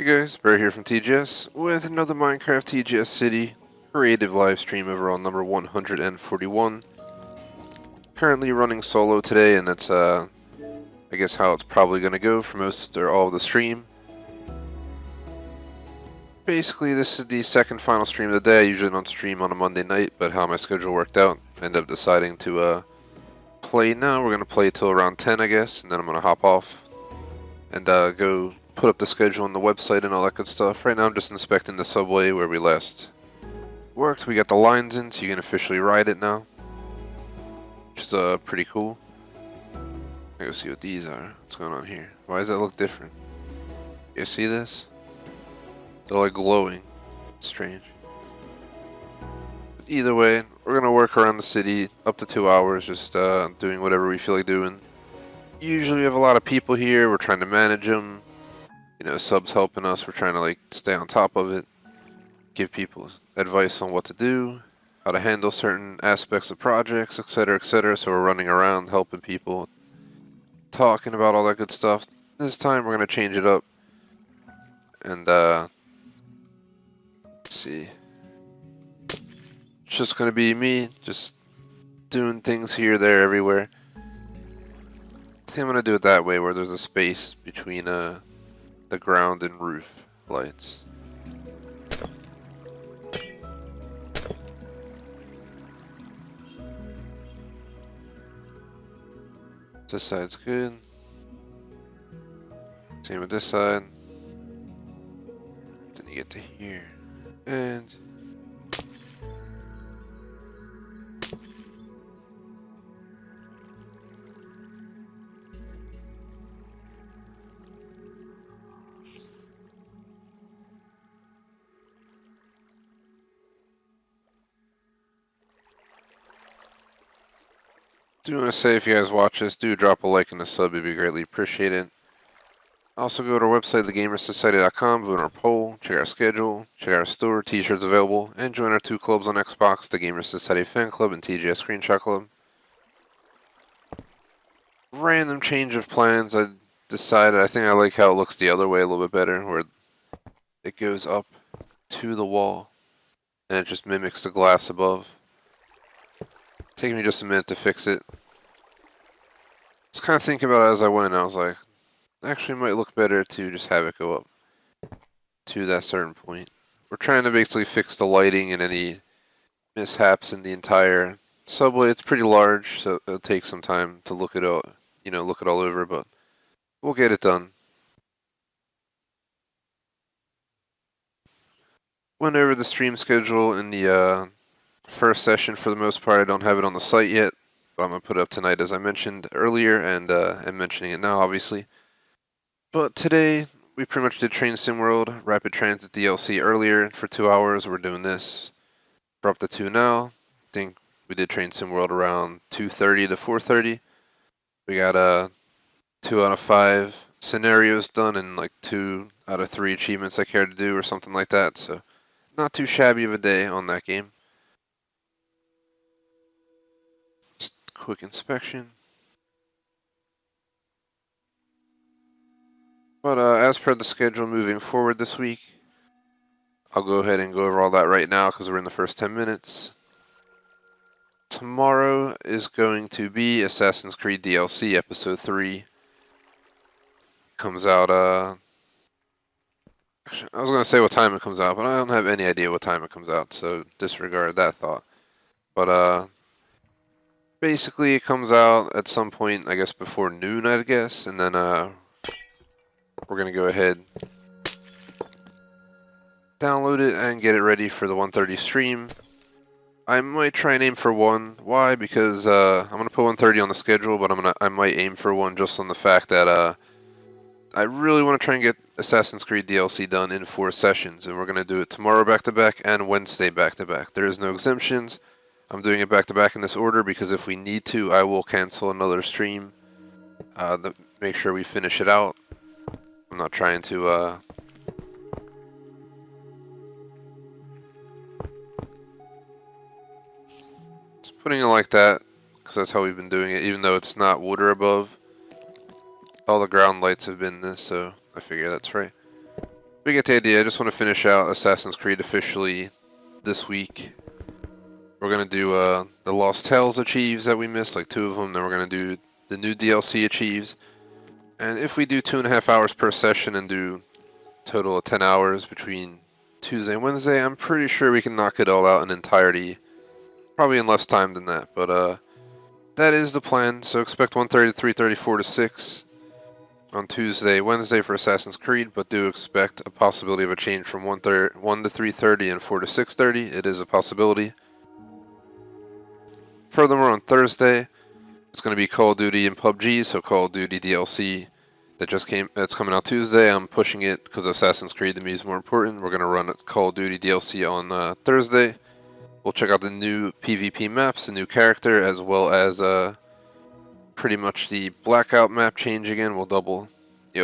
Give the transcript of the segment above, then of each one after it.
Hey guys, Bear here from TGS with another Minecraft TGS City creative live stream overall number 141. Currently running solo today, and that's I guess how it's probably going to go for most or all of the stream. Basically, this is the second final stream of the day. I usually don't stream on a Monday night, but how my schedule worked out, I ended up deciding to play now. We're going to play till around 10, I guess, and then I'm going to hop off and go put up the schedule on the website and all that good stuff. Right now I'm just inspecting the subway where we last worked. We got the lines in, so you can officially ride it now, which is pretty cool. I go see what these are. What's going on here? Why does that look different? You see this? They're like glowing. It's strange. But either way, we're gonna work around the city up to 2 hours, just doing whatever we feel like doing. Usually we have a lot of people here. We're trying to manage them. You know, subs helping us. We're trying to like stay on top of it, give people advice on what to do, how to handle certain aspects of projects, etc., etc. So we're running around helping people, talking about all that good stuff. This time we're gonna change it up, and let's see. It's just gonna be me, just doing things here, there, everywhere. I think I'm gonna do it that way, where there's a space between the ground and roof lights. This side's good. Same with this side. Then you get to here. And do want to say, if you guys watch this, do drop a like and a sub, it'd be greatly appreciated. Also go to our website, thegamersociety.com, vote on our poll, check our schedule, check our store, t-shirts available, and join our two clubs on Xbox, the Gamers Society Fan Club and TGS Screenshot Club. Random change of plans. I decided, I think I like how it looks the other way a little bit better, where it goes up to the wall, and it just mimics the glass above. Taking me just a minute to fix it. Just kind of thinking about it as I went, I was like, actually it might look better to just have it go up to that certain point. We're trying to basically fix the lighting and any mishaps in the entire subway. It's pretty large, so it'll take some time to look it all, look it all over, but we'll get it done. Went over the stream schedule in the first session for the most part. I don't have it on the site yet, but I'm going to put it up tonight as I mentioned earlier, and I'm mentioning it now obviously. But today we pretty much did Train Sim World, Rapid Transit DLC earlier for 2 hours. We're doing this. We're up to 2 now. I think we did Train Sim World around 2:30 to 4:30. We got 2 out of 5 scenarios done and like 2 out of 3 achievements I care to do or something like that. So not too shabby of a day on that game. Just quick inspection. But as per the schedule moving forward this week, I'll go ahead and go over all that right now because we're in the first 10 minutes. Tomorrow is going to be Assassin's Creed DLC Episode 3. Comes out, actually, I was going to say what time it comes out, but I don't have any idea what time it comes out, so disregard that thought. But basically it comes out at some point, I guess before noon, I guess, and then we're going to go ahead, download it, and get it ready for the 1:30 stream. I might try and aim for 1. Why? Because I'm going to put 1:30 on the schedule, but I might aim for 1 just on the fact that I really want to try and get Assassin's Creed DLC done in 4 sessions, and we're going to do it tomorrow back-to-back and Wednesday back-to-back. There is no exemptions. I'm doing it back-to-back in this order because if we need to, I will cancel another stream to make sure we finish it out. I'm not trying to just putting it like that because that's how we've been doing it, even though it's not wood or above. All the ground lights have been this, so I figure that's right. We get the idea. I just want to finish out Assassin's Creed officially this week. We're gonna do the Lost Tales achieves that we missed, like 2 of them. Then we're gonna do the new DLC achieves. And if we do 2.5 hours per session and do total of 10 hours between Tuesday and Wednesday, I'm pretty sure we can knock it all out in entirety. Probably in less time than that, but that is the plan. So expect 1:30 to 3:30, 4 to 6 on Tuesday, Wednesday for Assassin's Creed, but do expect a possibility of a change from 1 to 3:30 and 4 to 6:30. It is a possibility. Furthermore, on Thursday, it's going to be Call of Duty and PUBG, so Call of Duty DLC that's coming out Tuesday. I'm pushing it because Assassin's Creed to me is more important. We're going to run Call of Duty DLC on Thursday. We'll check out the new PvP maps, the new character, as well as pretty much the Blackout map change again. We'll double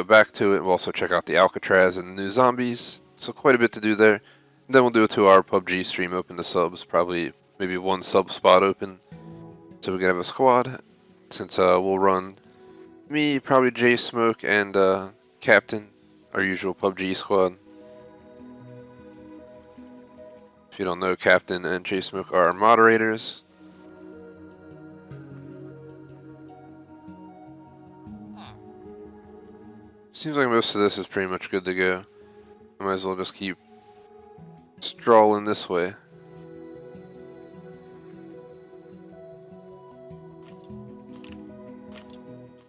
back to it. We'll also check out the Alcatraz and the new zombies. So quite a bit to do there. And then we'll do a 2-hour PUBG stream open to subs, probably maybe 1 sub spot open, so we can have a squad. Since we'll run me, probably J Smoke, and Captain, our usual PUBG squad. If you don't know, Captain and J Smoke are our moderators. Seems like most of this is pretty much good to go. I might as well just keep strolling this way.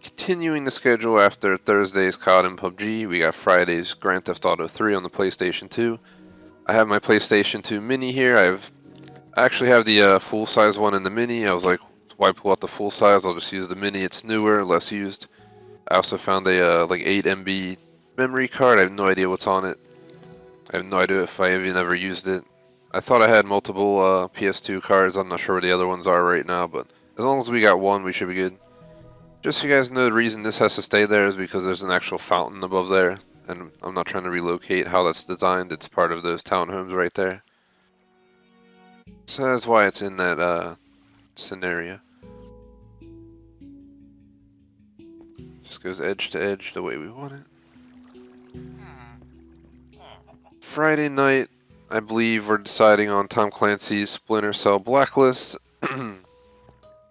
Continuing the schedule after Thursday's COD and PUBG, we got Friday's Grand Theft Auto 3 on the PlayStation 2. I have my PlayStation 2 Mini here. I actually have the full-size one in the Mini. I was like, why pull out the full size? I'll just use the Mini. It's newer, less used. I also found a like 8 MB memory card. I have no idea what's on it. I have no idea if I even ever used it. I thought I had multiple PS2 cards. I'm not sure where the other ones are right now, but as long as we got one, we should be good. Just so you guys know, the reason this has to stay there is because there's an actual fountain above there, and I'm not trying to relocate how that's designed. It's part of those townhomes right there. So that's why it's in that scenario. Just goes edge to edge the way we want it. Friday night, I believe we're deciding on Tom Clancy's Splinter Cell Blacklist.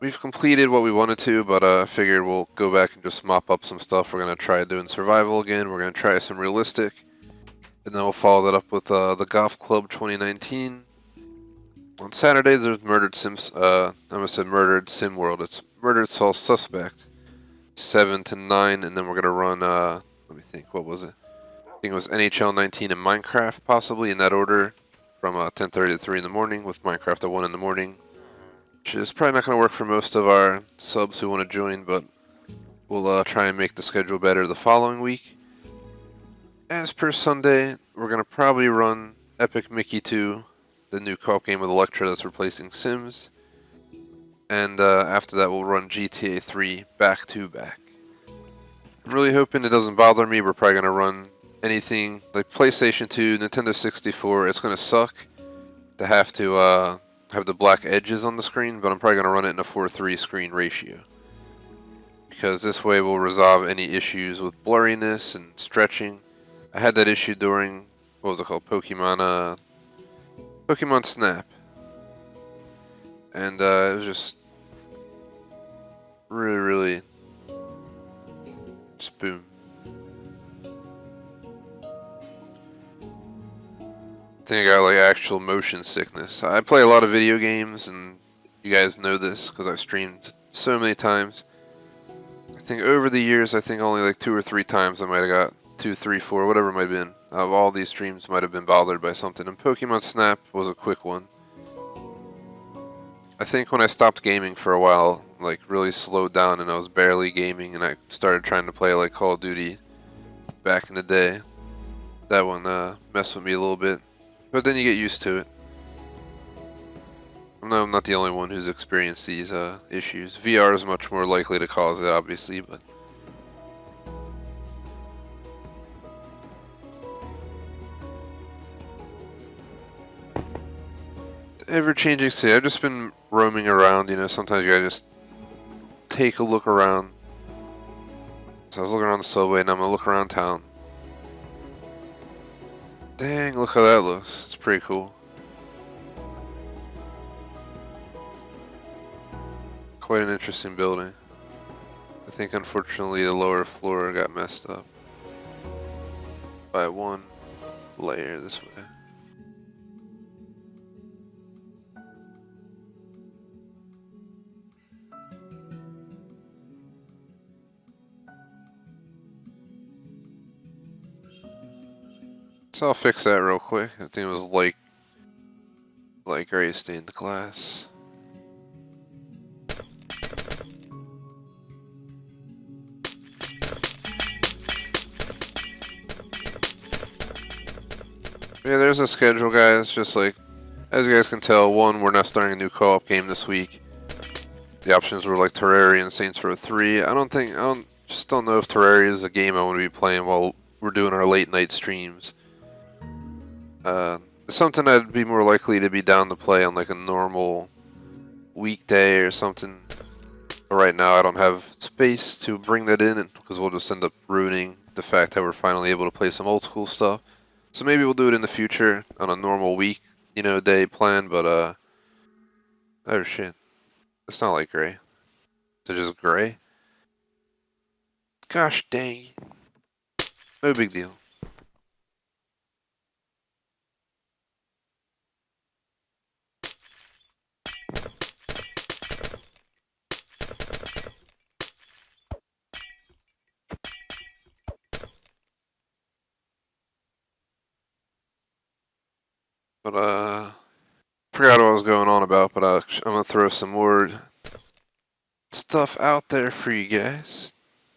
We've completed what we wanted to, but I figured we'll go back and just mop up some stuff. We're going to try doing survival again. We're going to try some realistic. And then we'll follow that up with the Golf Club 2019. On Saturdays, there's Murdered Sims. I almost said Murdered Sim World. It's Murdered Soul Suspect. 7 to 9, and then we're going to run, let me think, what was it? I think it was NHL 19 and Minecraft, possibly, in that order, from 10:30 to 3 in the morning, with Minecraft at 1 in the morning. Which is probably not going to work for most of our subs who want to join, but we'll try and make the schedule better the following week. As per Sunday, we're going to probably run Epic Mickey 2, the new co-op game with Electra that's replacing Sims. And after that, we'll run GTA 3 back to back. I'm really hoping it doesn't bother me. We're probably going to run anything like PlayStation 2, Nintendo 64. It's going to suck to have the black edges on the screen, but I'm probably going to run it in a 4:3 screen ratio. Because this way we'll resolve any issues with blurriness and stretching. I had that issue during, what was it called, Pokemon Snap. And it was just really just boom. I think I got like actual motion sickness. I play a lot of video games, and you guys know this because I've streamed so many times. I think over the years, I think only like 2 or 3 times I might have got 2, 3, 4, whatever it might have been. Of all these streams might have been bothered by something, and Pokemon Snap was a quick one. I think when I stopped gaming for a while, like really slowed down, and I was barely gaming, and I started trying to play like Call of Duty back in the day. That one messed with me a little bit. But then you get used to it. No, I'm not the only one who's experienced these issues. VR is much more likely to cause it, obviously, but... Ever-changing city. I've just been roaming around, sometimes you gotta just take a look around. So I was looking around the subway, and I'm gonna look around town. Dang, look how that looks. It's pretty cool. Quite an interesting building. I think unfortunately the lower floor got messed up by one layer this way. So I'll fix that real quick. I think it was light gray stained glass. Yeah, there's a schedule, guys. Just like, as you guys can tell, one, we're not starting a new co-op game this week. The options were like Terraria and Saints Row 3. I don't know if Terraria is a game I want to be playing while we're doing our late night streams. It's something I'd be more likely to be down to play on like a normal weekday or something. But right now I don't have space to bring that in because we'll just end up ruining the fact that we're finally able to play some old school stuff. So maybe we'll do it in the future on a normal week, day plan, but oh shit. It's not like gray. It's just gray. Gosh dang. No big deal. But forgot what I was going on about, but I'm gonna throw some more stuff out there for you guys.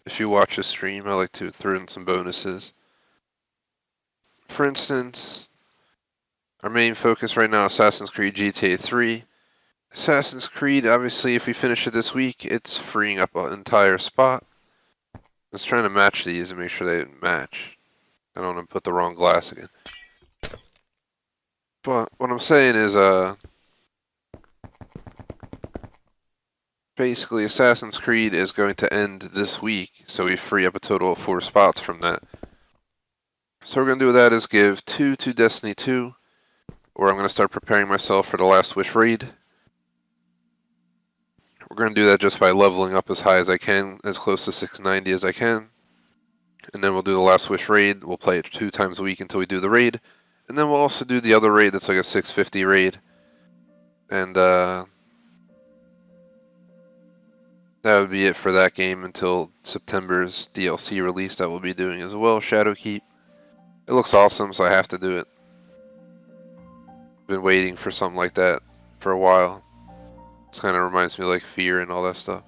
If you watch a stream, I like to throw in some bonuses. For instance, our main focus right now, Assassin's Creed GTA 3. Assassin's Creed, obviously, if we finish it this week, it's freeing up an entire spot. I was trying to match these and make sure they match. I don't want to put the wrong glass again. But what I'm saying is, basically Assassin's Creed is going to end this week, so we free up a total of 4 spots from that. So what we're going to do with that is give 2 to Destiny 2, or I'm going to start preparing myself for the Last Wish raid. We're going to do that just by leveling up as high as I can, as close to 690 as I can. And then we'll do the Last Wish raid. We'll play it 2 times a week until we do the raid. And then we'll also do the other raid that's like a 650 raid. And that would be it for that game until September's DLC release that we'll be doing as well, Shadowkeep. It looks awesome, so I have to do it. Been waiting for something like that for a while. This kind of reminds me of like Fear and all that stuff.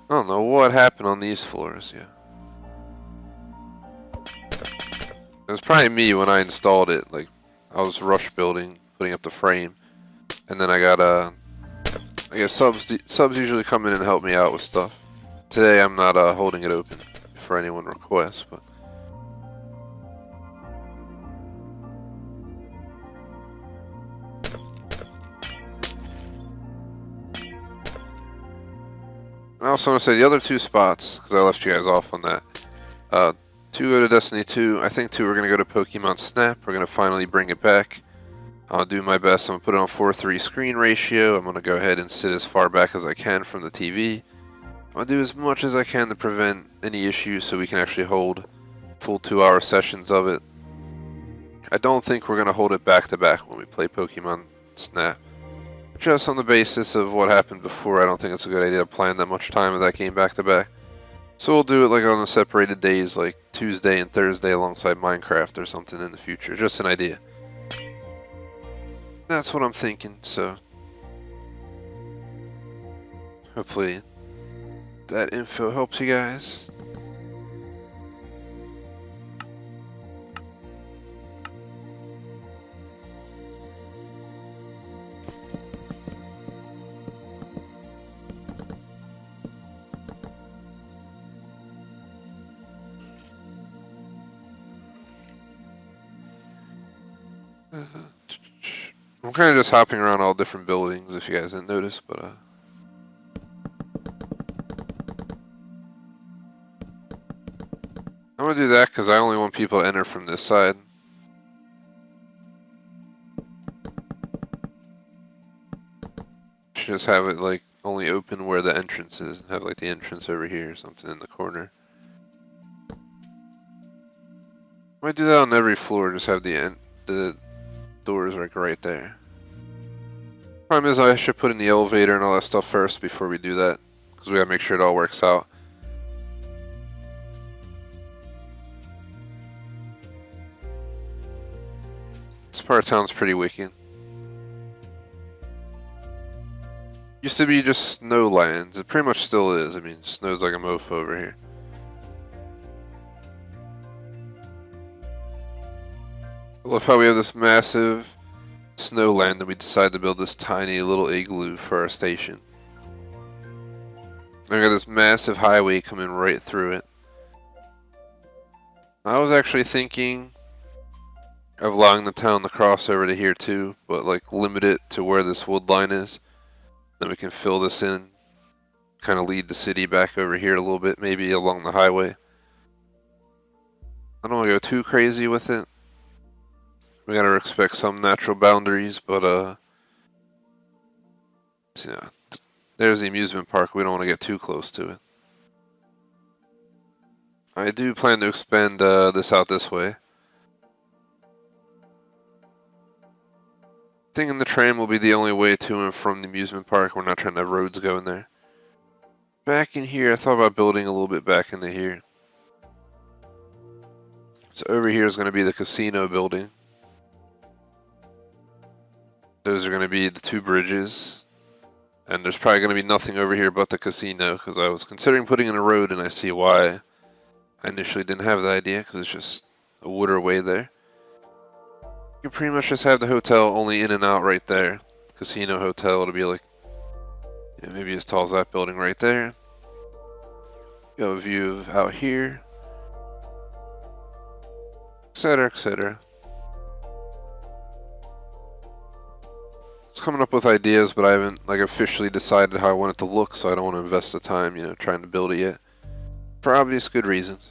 I don't know what happened on these floors, yeah. It was probably me when I installed it. Like, I was rush building, putting up the frame, and then I got I guess subs usually come in and help me out with stuff. Today I'm not holding it open for anyone requests, but. I also want to say the other 2 spots, because I left you guys off on that. 2 go to Destiny 2. I think 2 we're going to go to Pokemon Snap. We're going to finally bring it back. I'll do my best. I'm going to put it on 4:3 screen ratio. I'm going to go ahead and sit as far back as I can from the TV. I'm going to do as much as I can to prevent any issues so we can actually hold full 2-hour sessions of it. I don't think we're going to hold it back to back when we play Pokemon Snap. Just on the basis of what happened before, I don't think it's a good idea to plan that much time of that game back to back. So we'll do it like on the separated days, like Tuesday and Thursday alongside Minecraft or something in the future. Just an idea. That's what I'm thinking, so hopefully that info helps you guys. I'm kind of just hopping around all different buildings if you guys didn't notice, but I'm gonna do that because I only want people to enter from this side. Just have it like only open where the entrance is. Have like the entrance over here or something in the corner. I might do that on every floor. Just have the doors like right there. Problem is I should put in the elevator and all that stuff first before we do that, because we gotta make sure it all works out. This part of town's pretty wicked. Used to be just snow lands. It pretty much still is. I mean, snow's like a mofo over here. I love how we have this massive snow land and we decide to build this tiny little igloo for our station. And we got this massive highway coming right through it. I was actually thinking of allowing the town to cross over to here too, but like limit it to where this wood line is. Then we can fill this in, kind of lead the city back over here a little bit, maybe along the highway. I don't want to go too crazy with it. We gotta respect some natural boundaries, but you know, there's the amusement park. We don't want to get too close to it. I do plan to expand this out this way. Thinking the train will be the only way to and from the amusement park. We're not trying to have roads going there. Back in here, I thought about building a little bit back into here. So over here is going to be the casino building. Those are going to be the two bridges. And there's probably going to be nothing over here but the casino, because I was considering putting in a road and I see why I initially didn't have the idea, because it's just a waterway there. You can pretty much just have the hotel only in and out right there. Casino hotel, it'll be like maybe as tall as that building right there. You have a view of out here, etc., etc. It's coming up with ideas, but I haven't like officially decided how I want it to look, so I don't want to invest the time, trying to build it yet. For obvious good reasons.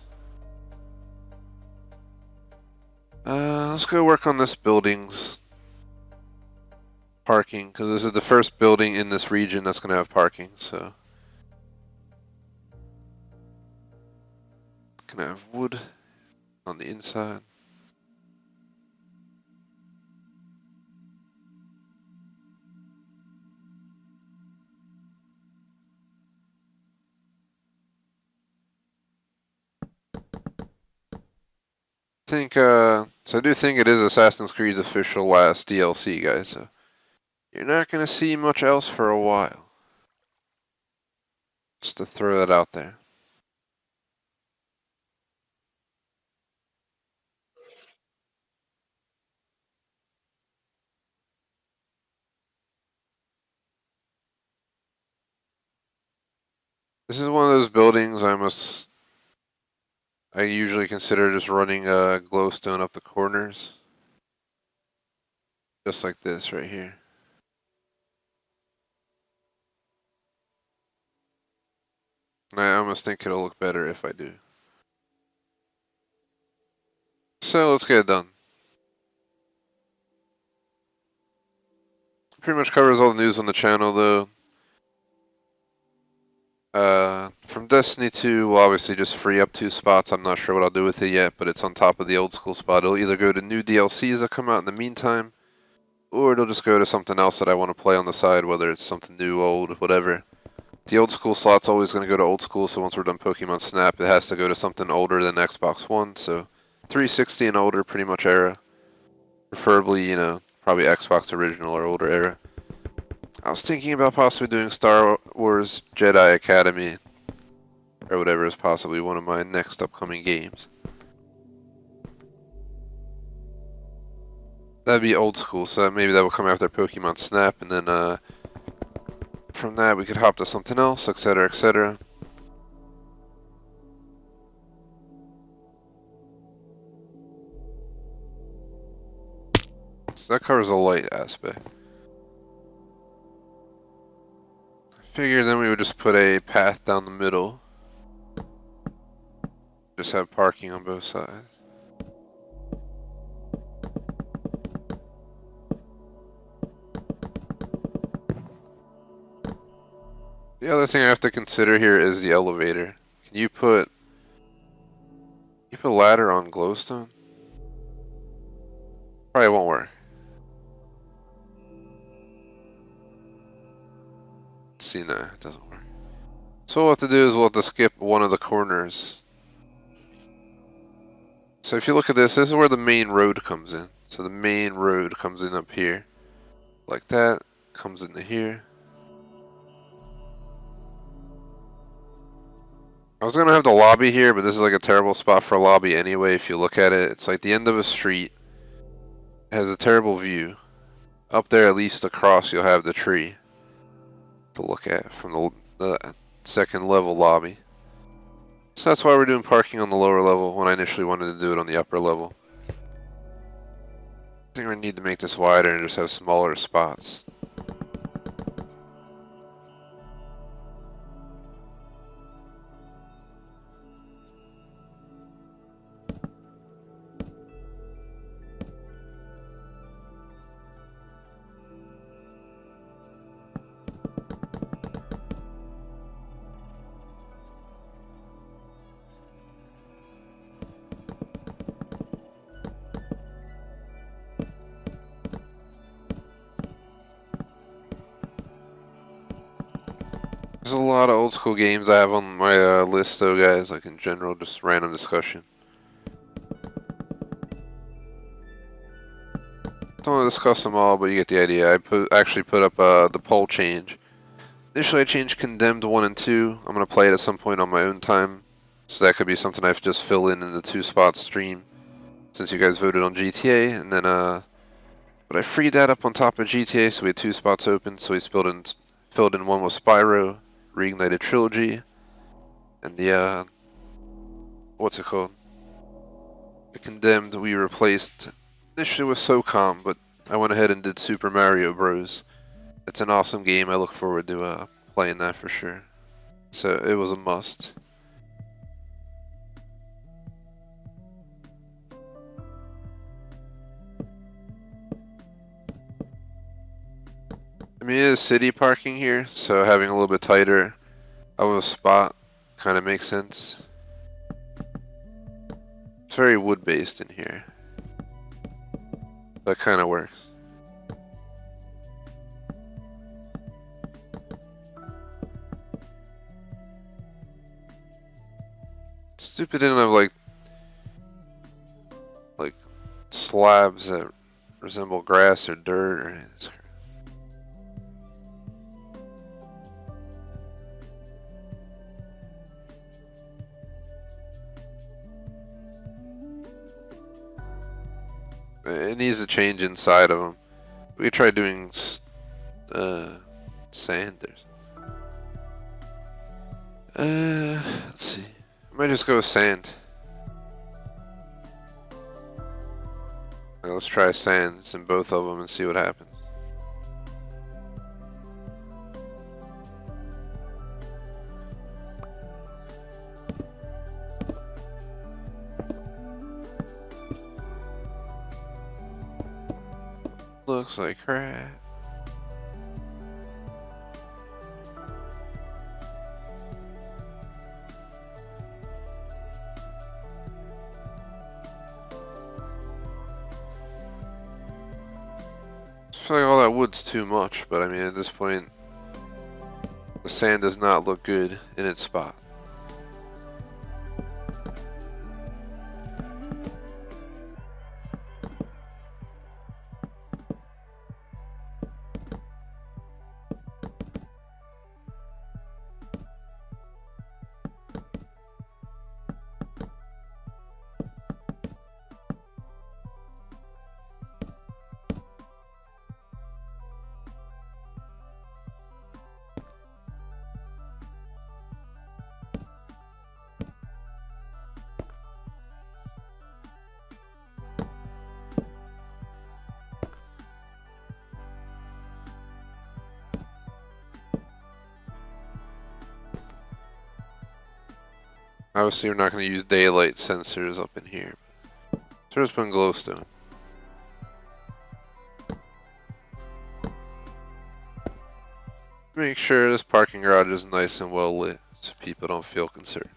Let's go work on this building's parking, because this is the first building in this region that's going to have parking, so. Can I have wood on the inside? So I do think it is Assassin's Creed's official last DLC, guys, so you're not going to see much else for a while. Just to throw that out there. This is one of those buildings I usually consider just running a glowstone up the corners. Just like this right here. And I almost think it'll look better if I do. So let's get it done. Pretty much covers all the news on the channel though. From Destiny 2, we'll obviously just free up 2 spots. I'm not sure what I'll do with it yet, but it's on top of the old school spot. It'll either go to new DLCs that come out in the meantime, or it'll just go to something else that I want to play on the side, whether it's something new, old, whatever. The old school slot's always going to go to old school, so once we're done Pokemon Snap, it has to go to something older than Xbox One, so 360 and older pretty much era. Preferably, probably Xbox original or older era. I was thinking about possibly doing Star Wars Jedi Academy, or whatever is possibly one of my next upcoming games. That'd be old school, so maybe that will come after Pokemon Snap, and then from that we could hop to something else, etc., etc. So that covers the light aspect. I figured then we would just put a path down the middle. Just have parking on both sides. The other thing I have to consider here is the elevator. Can you put a ladder on glowstone? Probably won't work. See, no, it doesn't work. So what we'll have to do is we'll have to skip one of the corners. So if you look at this is where the main road comes in. So the main road comes in up here. Like that. Comes into here. I was gonna have the lobby here, but this is like a terrible spot for a lobby anyway. If you look at it, it's like the end of a street. It has a terrible view. Up there, at least across, you'll have the tree to look at from the second level lobby. So that's why we're doing parking on the lower level when I initially wanted to do it on the upper level. I think we need to make this wider and just have smaller spots. There's a lot of old school games I have on my list though, guys, like in general, just random discussion. Don't want to discuss them all, but you get the idea. I actually put up the poll change. Initially I changed Condemned 1 and 2. I'm going to play it at some point on my own time. So that could be something I just fill in the 2-spot stream. Since you guys voted on GTA, and then but I freed that up on top of GTA, so we had 2 spots open, so we filled in one with Spyro, Reignited Trilogy, and the what's it called? The Condemned we replaced initially with SOCOM, but I went ahead and did Super Mario Bros. It's an awesome game. I look forward to playing that for sure. So it was a must. I mean, it is city parking here, so having a little bit tighter of a spot kind of makes sense. It's very wood-based in here. That kind of works. Stupid they don't have like slabs that resemble grass or dirt or anything. It needs to change inside of them. We could try doing sand or let's see. I might just go with sand. Let's try sands in both of them and see what happens. Looks like crap. I feel like all that wood's too much, but I mean at this point the sand does not look good in its spot. Obviously, we're not going to use daylight sensors up in here. So we're just putting glowstone. Make sure this parking garage is nice and well lit so people don't feel concerned.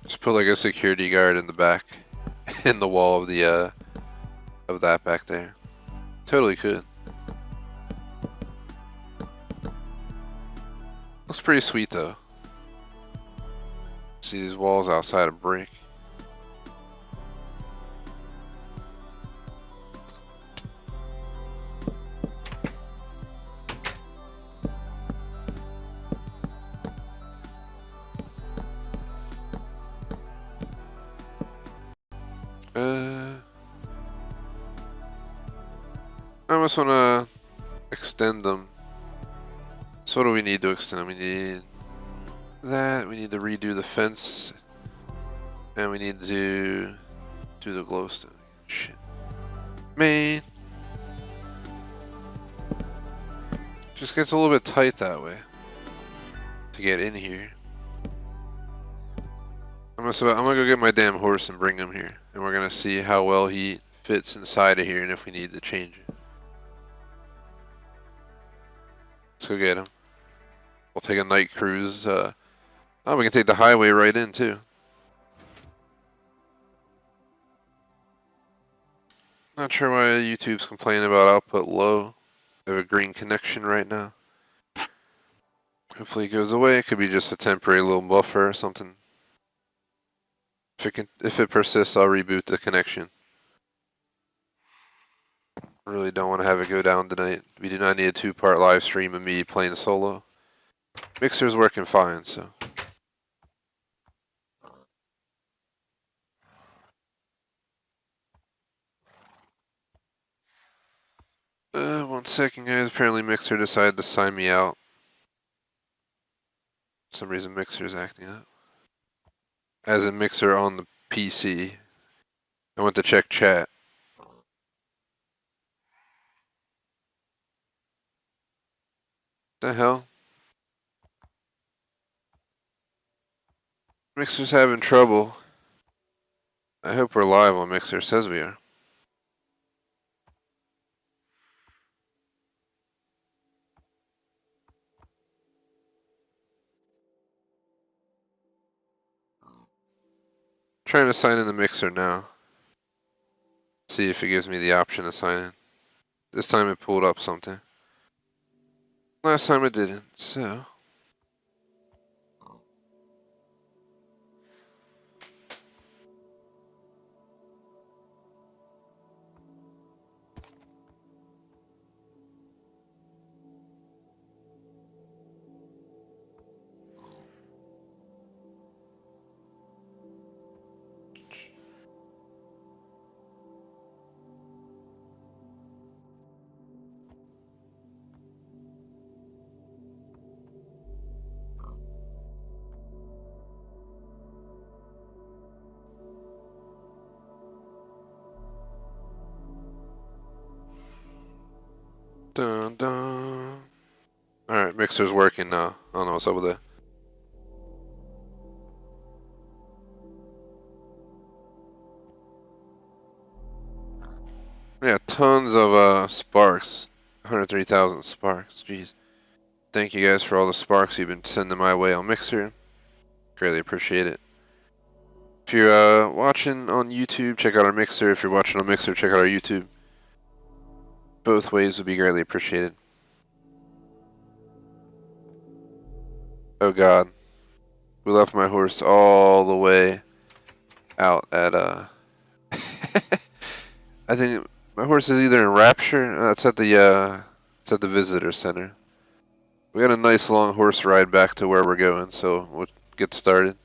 Just put like a security guard in the back, in the wall of the of that back there. Totally could. Looks pretty sweet though. See these walls outside of brick. I almost want to extend them. So what do we need to extend them? We need that. We need to redo the fence. And we need to do the glowstone. Shit. Man. Just gets a little bit tight that way. To get in here. I'm gonna go get my damn horse and bring him here. And we're gonna see how well he fits inside of here and if we need to change it. Let's go get him. We'll take a night cruise. Oh, we can take the highway right in too. Not sure why YouTube's complaining about output low. They have a green connection right now. Hopefully it goes away. It could be just a temporary little buffer or something. If it persists, I'll reboot the connection. I really don't want to have it go down tonight. We do not need a 2-part live stream of me playing solo. Mixer's working fine, so. 1 second, guys. Apparently Mixer decided to sign me out. For some reason Mixer's acting up. As a Mixer on the PC. I went to check chat. The hell? Mixer's having trouble. I hope we're live on Mixer. It says we are. Trying to sign in the Mixer now. See if it gives me the option to sign in. This time it pulled up something. Last time it didn't, so. Dun dun. Alright, Mixer's working now. I don't know what's up with that. Yeah, tons of sparks. 103,000 sparks. Jeez. Thank you guys for all the sparks you've been sending my way on Mixer. Greatly appreciate it. If you're watching on YouTube, check out our Mixer. If you're watching on Mixer, check out our YouTube. Both ways would be greatly appreciated. Oh god. We left my horse all the way out at I think my horse is either in Rapture. It's at the visitor center. We got a nice long horse ride back to where we're going, so we'll get started.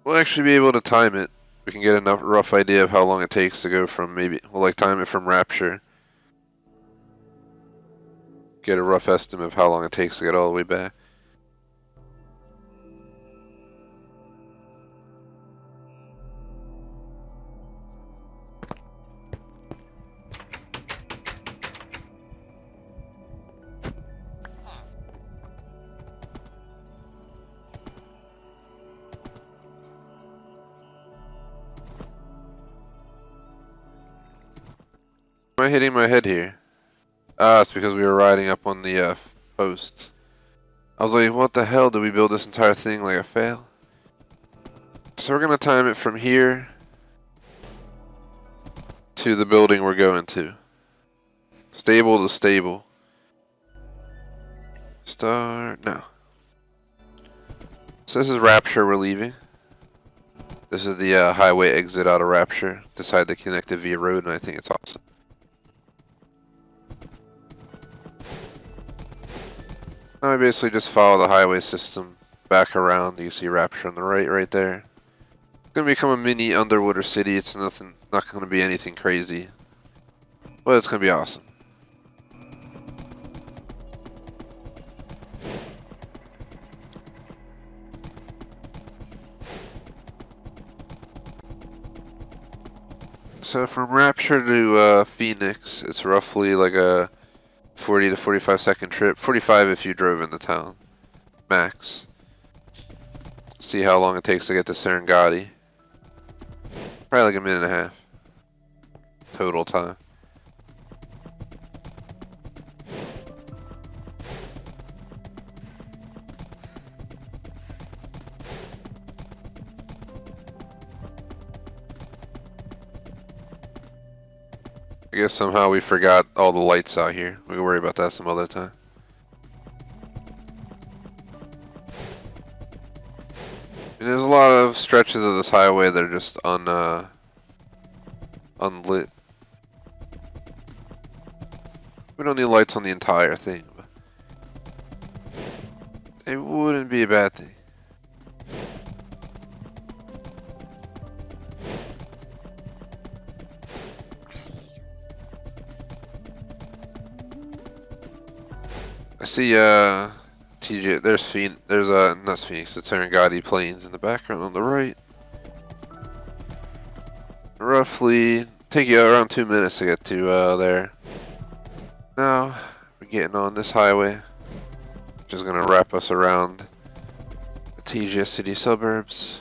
We'll actually be able to time it. We can get a rough idea of how long it takes to go from we'll like time it from Rapture. Get a rough estimate of how long it takes to get all the way back. I hitting my head here? Ah, it's because we were riding up on the post. I was like, what the hell? Did we build this entire thing like a fail? So we're gonna time it from here to the building we're going to. Stable to stable. Start now. So this is Rapture we're leaving. This is the highway exit out of Rapture. Decided to connect it via road, and I think it's awesome. Now I basically just follow the highway system back around. You see Rapture on the right there. It's gonna become a mini underwater city. It's not gonna be anything crazy, but it's gonna be awesome. So from Rapture to Phoenix, it's roughly like a 40 to 45 second trip. 45 if you drove in the town, max. See how long it takes to get to Stonehengd. Probably like a minute and a half total time. I guess somehow we forgot all the lights out here. We can worry about that some other time. And there's a lot of stretches of this highway that are just unlit. We don't need lights on the entire thing, but it wouldn't be a bad thing. I see TJ, there's not Phoenix, it's Stonehengd plains in the background on the right. Roughly take you around 2 minutes to get to there. Now we're getting on this highway, which is gonna wrap us around the TJ city suburbs.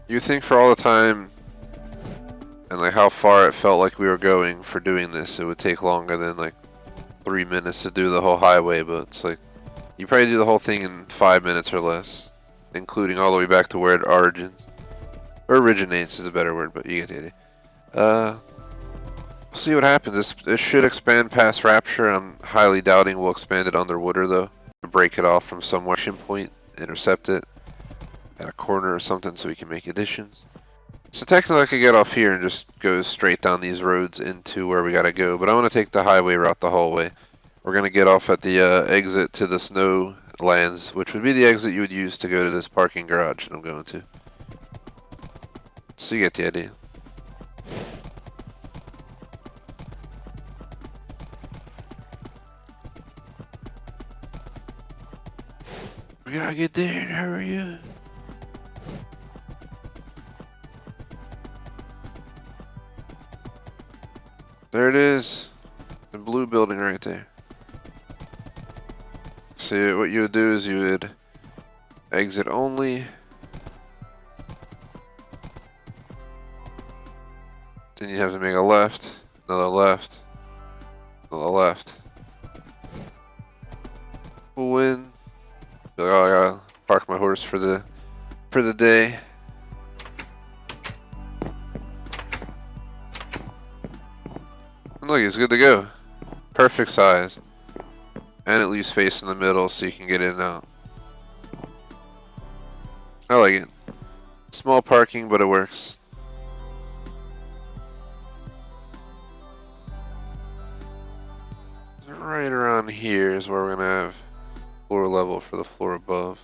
You think for all the time and like how far it felt like we were going for doing this, it would take longer than like 3 minutes to do the whole highway, but it's like you probably do the whole thing in 5 minutes or less, including all the way back to where it originates is a better word, but you get the idea. We'll see what happens. This should expand past Rapture. I'm highly doubting we'll expand it underwater though. Break it off from some action point, intercept it at a corner or something so we can make additions. So technically I could get off here and just go straight down these roads into where we gotta go, but I want to take the highway route the whole way. We're gonna get off at the exit to the snow lands, which would be the exit you would use to go to this parking garage that I'm going to. So you get the idea. We gotta get there and hurry up. There it is. The blue building right there. See, what you would do is you would exit only. Then you have to make a left, another left, another left. Pull in. Be like, oh, I gotta park my horse for the day. And look, he's good to go. Perfect size. And it leaves space in the middle so you can get in and out. I like it. Small parking, but it works. Right around here is where we're gonna have floor level for the floor above.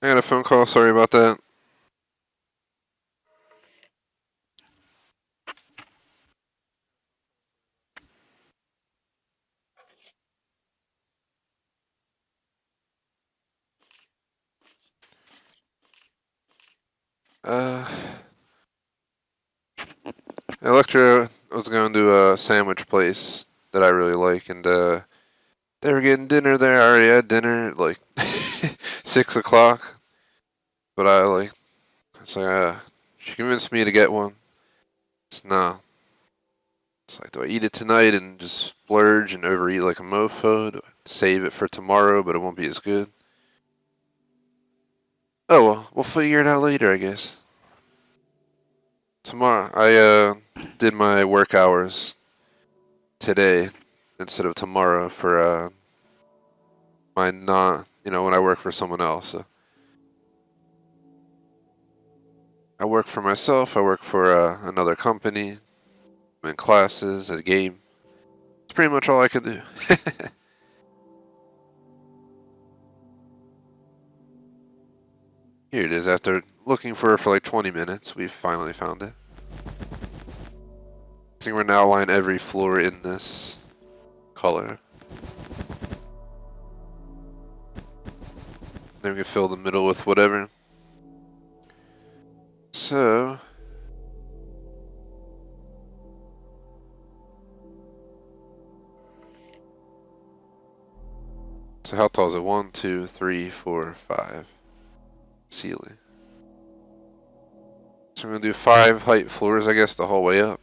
I got a phone call. Sorry about that. Uh, Electra was going to a sandwich place that I really like, and they were getting dinner there. I already had dinner at like 6 o'clock, but it's like, she convinced me to get one. It's nah. It's like, do I eat it tonight and just splurge and overeat like a mofo? Do I save it for tomorrow, but it won't be as good? Oh well, we'll figure it out later, I guess. Tomorrow, I did my work hours today instead of tomorrow for my not, when I work for someone else. So I work for myself. I work for another company. I'm in classes, a game. It's pretty much all I can do. Here it is. After looking for it for like 20 minutes, we finally found it. I think we're now line every floor in this color. Then we can fill the middle with whatever. So how tall is it? 1, 2, 3, 4, 5. Ceiling. So I'm gonna do 5 height floors, I guess, the whole way up.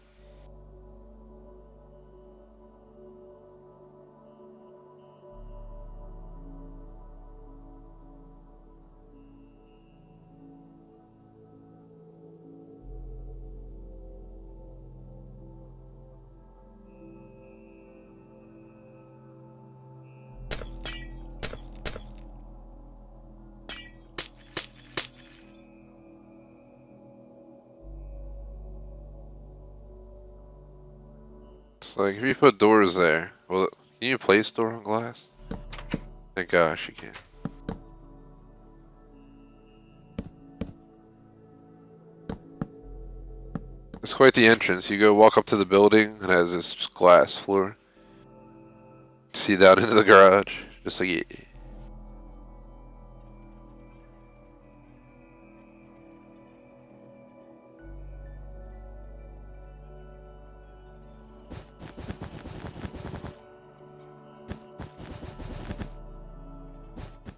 It's like if you put doors there, well, can you place door on glass? Thank gosh you can. It's quite the entrance. You go walk up to the building, it has this glass floor. See down into the garage. Just like, yeah.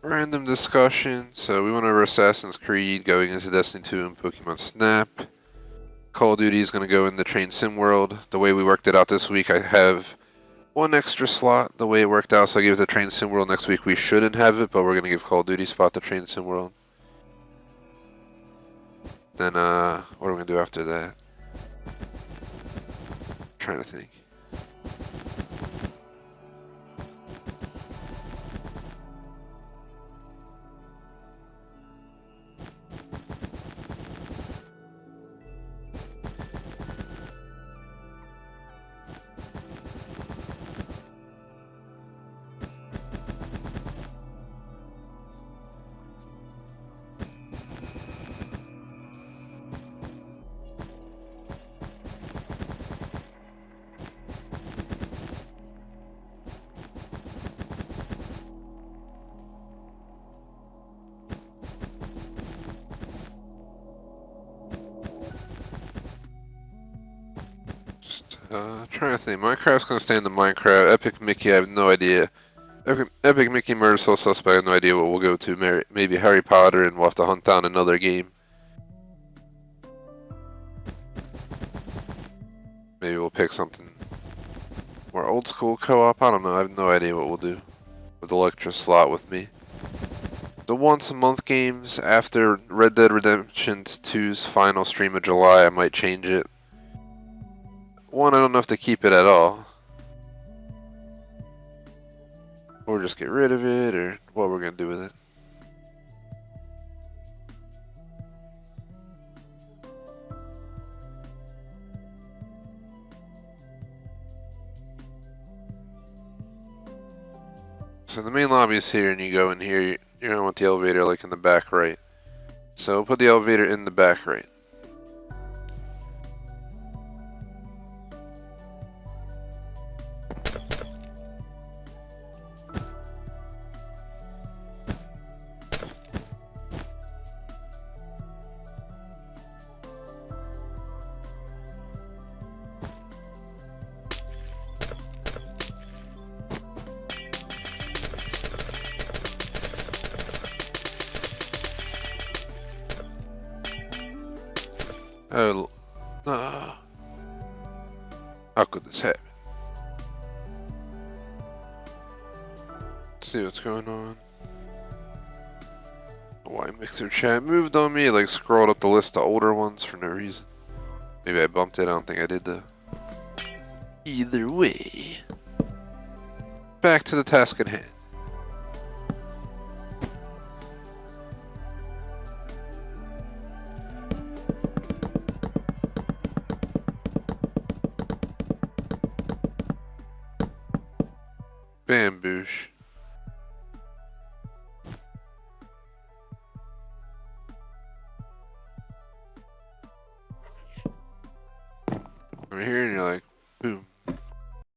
Random discussion. So we went over Assassin's Creed, going into Destiny 2 and Pokemon Snap. Call of Duty is going to go in the Train Sim world. The way we worked it out this week, I have one extra slot the way it worked out, so I gave it the Train Sim world. Next week we shouldn't have it, but we're going to give Call of Duty spot the Train Sim world. Then, what are we going to do after that? I'm trying to think. Trying to think. Minecraft's gonna stay in the Minecraft. Epic Mickey, I have no idea. Epic Mickey Murder Soul Suspect, I have no idea what we'll go to. Maybe Harry Potter, and we'll have to hunt down another game. Maybe we'll pick something more old school co-op. I don't know. I have no idea what we'll do with Electra slot with me. The once a month games after Red Dead Redemption 2's final stream of July, I might change it. One, I don't know if to keep it at all. Or just get rid of it, or what we're gonna do with it. So the main lobby is here, and you go in here. You're gonna want the elevator like in the back right. So put the elevator in the back right. Oh, how could this happen? Let's see what's going on. Why Mixer chat moved on me? Like scrolled up the list of older ones for no reason. Maybe I bumped it. I don't think I did though. Either way, back to the task at hand. Bamboosh.